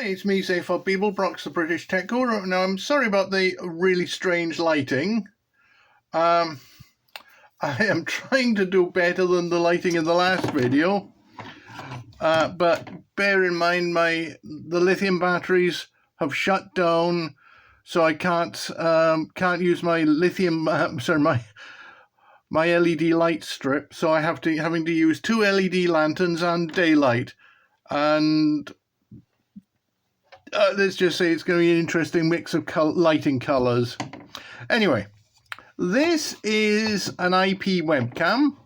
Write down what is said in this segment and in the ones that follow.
Hi, it's me, Say for People, Brock's the British Tech Guru. Now, I'm sorry about the really strange lighting. I am trying to do better than the lighting in the last video, but bear in mind the lithium batteries have shut down, so I can't use my lithium. My LED light strip, so I having to use two LED lanterns and daylight, and let's just say it's going to be an interesting mix of lighting colours. Anyway, this is an IP webcam,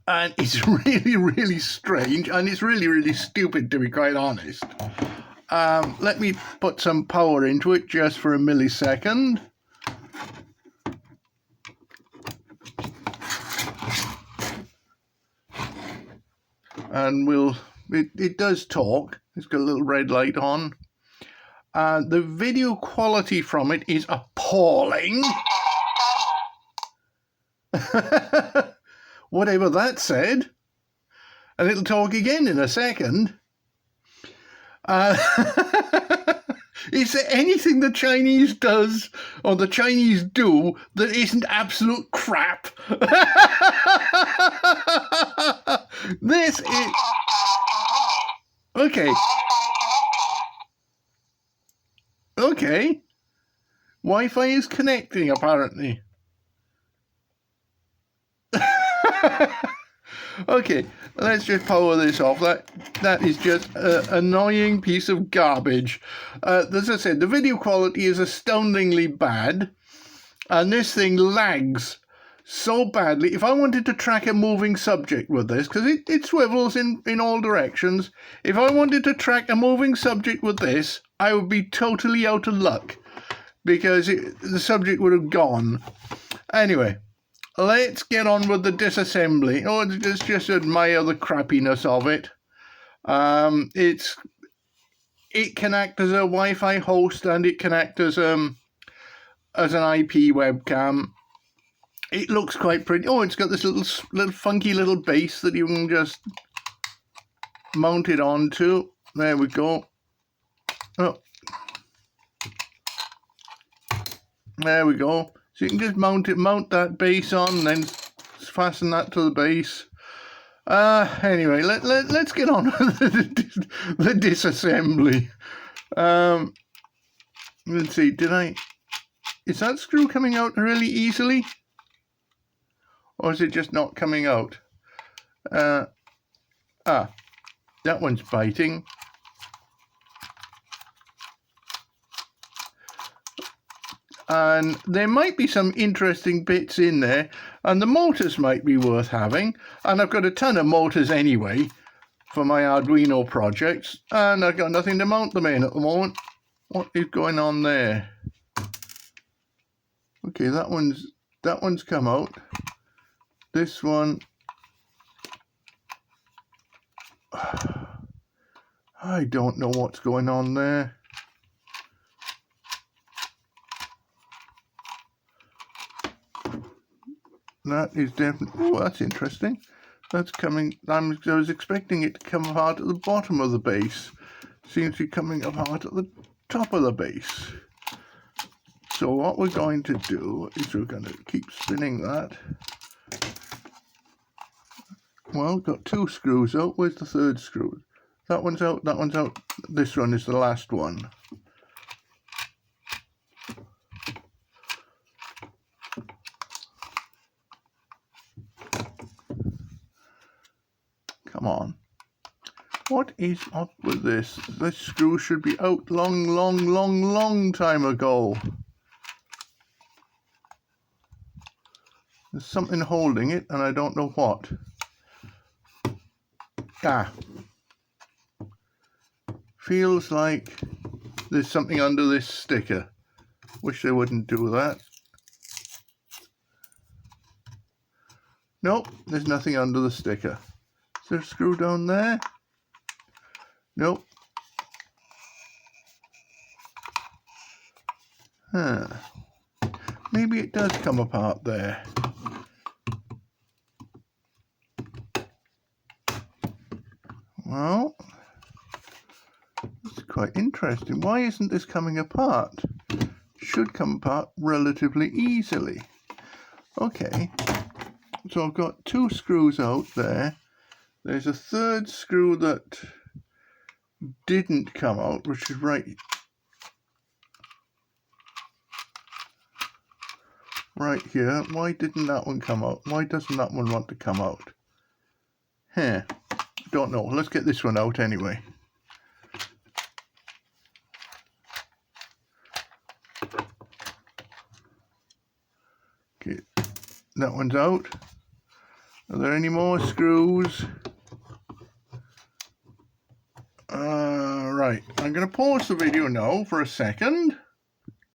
and it's really strange, and it's really stupid, to be quite honest. Let me put some power into it just for a millisecond. And it does talk. It's got a little red light on. The video quality from it is appalling. Whatever that said. And it'll talk again in a second. Is there anything the Chinese does or the Chinese do that isn't absolute crap? This is... Okay. Okay. Wi-Fi is connecting, apparently. Okay, let's just power this off. That is just an annoying piece of garbage. As I said, the video quality is astoundingly bad, and this thing lags so badly. If I wanted to track a moving subject with this, because it swivels in all directions, if I wanted to track a moving subject with this, I would be totally out of luck, because the subject would have gone. Anyway, let's get on with the disassembly. Oh, let's just admire the crappiness of it. It can act as a Wi-Fi host, and it can act as an IP webcam. It looks quite pretty. Oh, it's got this little funky little base that you can just mount it onto. There we go. Oh, there we go. So you can just mount that base on, and then fasten that to the base. Anyway, let's get on with the disassembly. Let's see. Is that screw coming out really easily? Or is it just not coming out? That one's biting. And there might be some interesting bits in there, and the motors might be worth having. And I've got a ton of motors anyway for my Arduino projects, and I've got nothing to mount them in at the moment. What is going on there? Okay, that one's come out. This one, I don't know what's going on there. That is definitely... Oh, that's interesting. That's coming... I was expecting it to come apart at the bottom of the base. Seems to be coming apart at the top of the base. So what we're going to do is we're going to keep spinning that. Well, got two screws out. Where's the third screw? That one's out, that one's out. This one is the last one. Come on. What is up with this? This screw should be out long time ago. There's something holding it, and I don't know what. Feels like there's something under this sticker. Wish they wouldn't do that. Nope, there's nothing under the sticker. Is there a screw down there? Nope. Maybe it does come apart there. Well, quite interesting. Why isn't this coming apart? Should come apart relatively easily. Okay, so I've got 2 screws out there. There's a third screw that didn't come out, which is right here. Why didn't that one come out? Why doesn't that one want to come out? Don't know. Let's get this one out anyway. Okay, that one's out. Are there any more screws? Right, I'm going to pause the video now for a second.